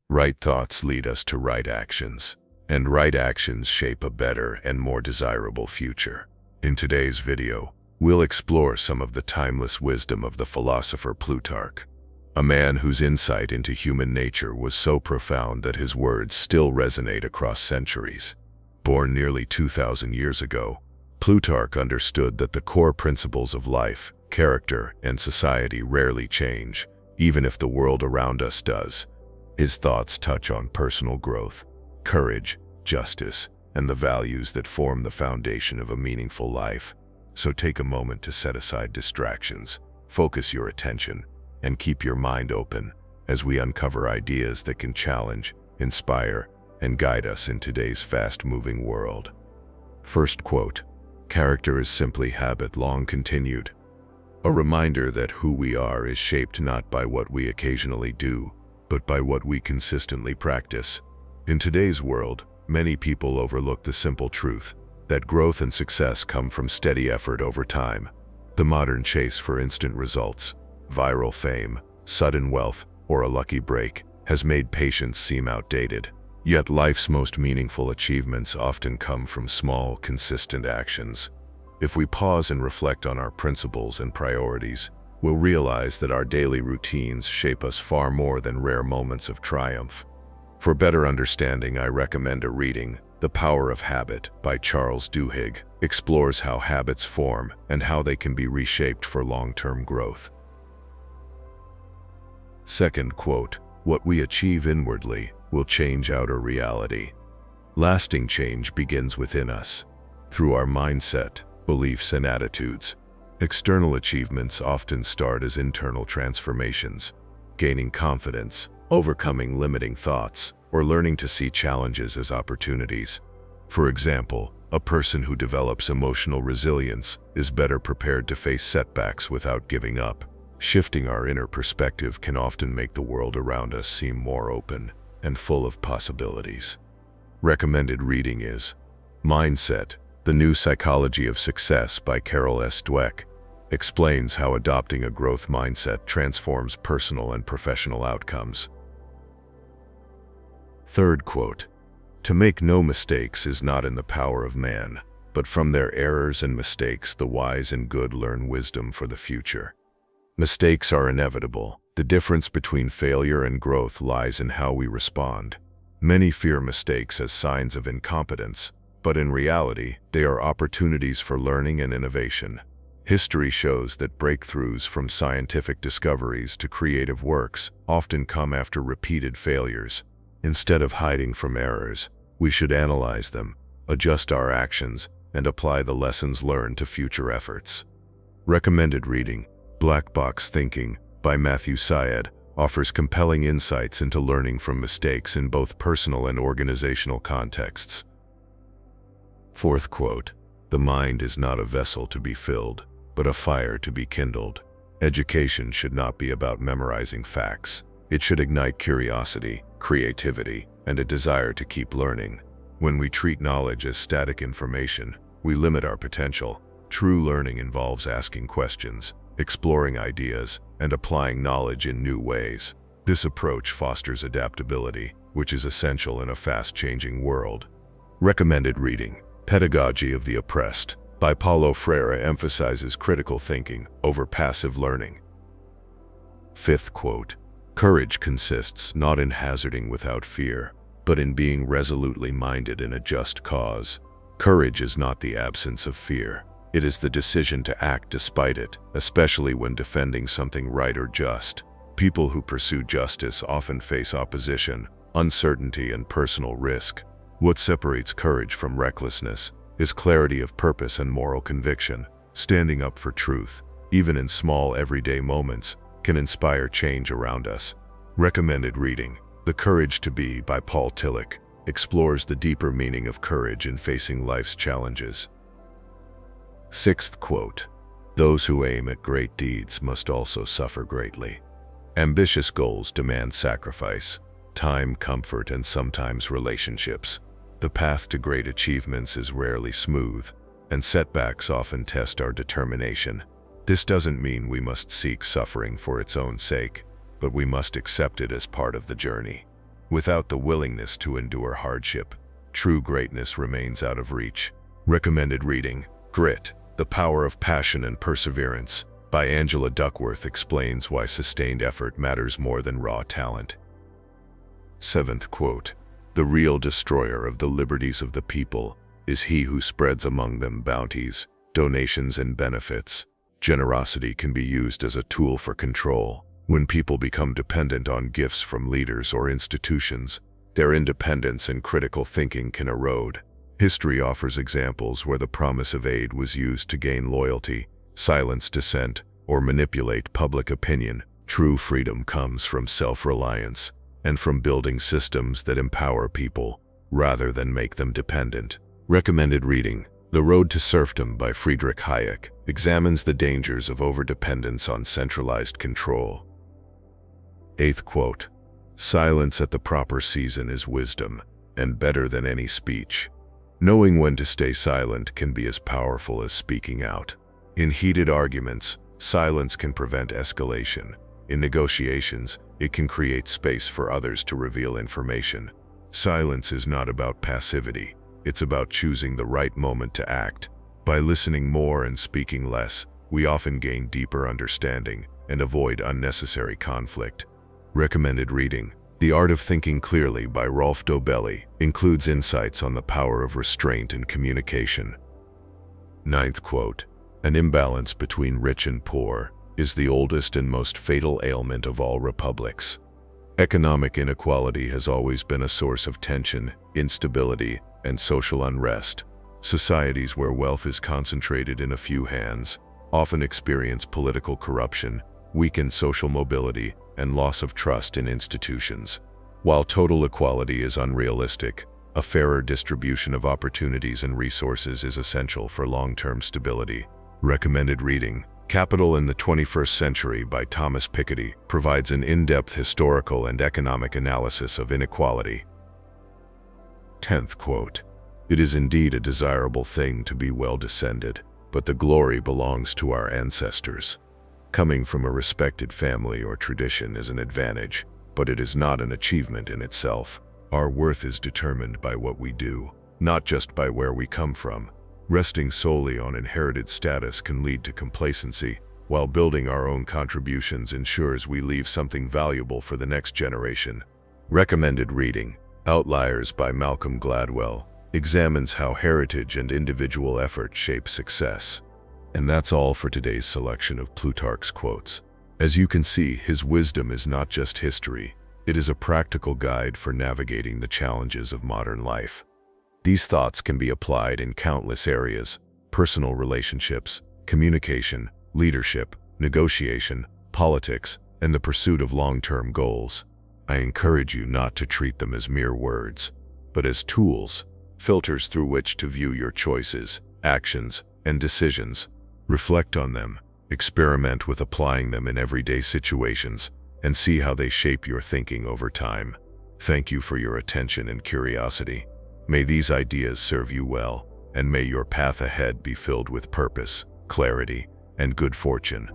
Right thoughts lead us to right actions, and right actions shape a better and more desirable future. In today's video, we'll explore some of the timeless wisdom of the philosopher Plutarch, a man whose insight into human nature was so profound that his words still resonate across centuries. Born nearly 2,000 years ago, Plutarch understood that the core principles of life, character, and society rarely change, even if the world around us does. His thoughts touch on personal growth, courage, justice, and the values that form the foundation of a meaningful life. So take a moment to set aside distractions, focus your attention, and keep your mind open as we uncover ideas that can challenge, inspire, and guide us in today's fast-moving world. First quote, "Character is simply habit long continued." A reminder that who we are is shaped not by what we occasionally do, but by what we consistently practice. In today's world, many people overlook the simple truth that growth and success come from steady effort over time. The modern chase for instant results, viral fame, sudden wealth, or a lucky break has made patience seem outdated. Yet life's most meaningful achievements often come from small, consistent actions. If we pause and reflect on our principles and priorities, we'll realize that our daily routines shape us far more than rare moments of triumph. For better understanding, I recommend a reading. The Power of Habit by Charles Duhigg explores how habits form and how they can be reshaped for long-term growth. Second quote, "What we achieve inwardly will change outer reality." Lasting change begins within us, through our mindset, beliefs, and attitudes. External achievements often start as internal transformations, gaining confidence, overcoming limiting thoughts, or learning to see challenges as opportunities. For example, a person who develops emotional resilience is better prepared to face setbacks without giving up. Shifting our inner perspective can often make the world around us seem more open and full of possibilities. Recommended reading is Mindset: The New Psychology of Success by Carol S. Dweck. Explains how adopting a growth mindset transforms personal and professional outcomes. Third quote, "To make no mistakes is not in the power of man, but from their errors and mistakes the wise and good learn wisdom for the future." Mistakes are inevitable. The difference between failure and growth lies in how we respond. Many fear mistakes as signs of incompetence, but in reality, they are opportunities for learning and innovation. History shows that breakthroughs from scientific discoveries to creative works often come after repeated failures. Instead of hiding from errors, we should analyze them, adjust our actions, and apply the lessons learned to future efforts. Recommended reading, Black Box Thinking by Syed offers compelling insights into learning from mistakes in both personal and organizational contexts. Fourth quote, "The mind is not a vessel to be filled, but a fire to be kindled." Education should not be about memorizing facts. It should ignite curiosity, creativity, and a desire to keep learning. When we treat knowledge as static information, we limit our potential. True learning involves asking questions, exploring ideas, and applying knowledge in new ways. This approach fosters adaptability, which is essential in a fast-changing world. Recommended reading, Pedagogy of the Oppressed by Paulo. Freire emphasizes critical thinking over passive learning. Fifth quote, "Courage consists not in hazarding without fear, but in being resolutely minded in a just cause." Courage is not the absence of fear. It is the decision to act despite it, especially when defending something right or just. People who pursue justice often face opposition, uncertainty, and personal risk. What separates courage from recklessness is clarity of purpose and moral conviction. Standing up for truth, even in small everyday moments, can inspire change around us. Recommended reading, The Courage to Be by Tillich explores the deeper meaning of courage in facing life's challenges. Sixth quote, "Those who aim at great deeds must also suffer greatly." Ambitious goals demand sacrifice, time, comfort, and sometimes relationships. The path to great achievements is rarely smooth, and setbacks often test our determination. This doesn't mean we must seek suffering for its own sake, but we must accept it as part of the journey. Without the willingness to endure hardship, true greatness remains out of reach. Recommended reading: Grit, The Power of Passion and Perseverance, by Angela Duckworth, explains why sustained effort matters more than raw talent. 7th quote: "The real destroyer of the liberties of the people is he who spreads among them bounties, donations, and benefits." Generosity can be used as a tool for control. When people become dependent on gifts from leaders or institutions, their independence and critical thinking can erode. History offers examples where the promise of aid was used to gain loyalty, silence dissent, or manipulate public opinion. True freedom comes from self-reliance and from building systems that empower people rather than make them dependent. Recommended reading: The Road to Serfdom by Friedrich Hayek examines the dangers of overdependence on centralized control. 8th quote: "Silence at the proper season is wisdom, and better than any speech." Knowing when to stay silent can be as powerful as speaking out. In heated arguments, silence can prevent escalation. In negotiations, it can create space for others to reveal information. Silence is not about passivity. It's about choosing the right moment to act. By listening more and speaking less, we often gain deeper understanding and avoid unnecessary conflict. Recommended reading: The Art of Thinking Clearly by Rolf. Dobelli includes insights on the power of restraint and communication. 9th quote: "An imbalance between rich and poor is the oldest and most fatal ailment of all republics." Economic inequality has always been a source of tension, instability, and social unrest. Societies where wealth is concentrated in a few hands often experience political corruption, weakened social mobility, and loss of trust in institutions. While total equality is unrealistic, a fairer distribution of opportunities and resources is essential for long-term stability. Recommended reading: Capital in the 21st Century by Thomas Piketty provides an in-depth historical and economic analysis of inequality. 10th quote: "It is indeed a desirable thing to be well descended, but the glory belongs to our ancestors." Coming from a respected family or tradition is an advantage, but it is not an achievement in itself. Our worth is determined by what we do, not just by where we come from. Resting solely on inherited status can lead to complacency, while building our own contributions ensures we leave something valuable for the next generation. Recommended reading: Outliers by Malcolm Gladwell examines how heritage and individual effort shape success. And that's all for today's selection of Plutarch's quotes. As you can see, his wisdom is not just history, it is a practical guide for navigating the challenges of modern life. These thoughts can be applied in countless areas: personal relationships, communication, leadership, negotiation, politics, and the pursuit of long-term goals. I encourage you not to treat them as mere words, but as tools, filters through which to view your choices, actions, and decisions. Reflect on them, experiment with applying them in everyday situations, and see how they shape your thinking over time. Thank you for your attention and curiosity. May these ideas serve you well, and may your path ahead be filled with purpose, clarity, and good fortune.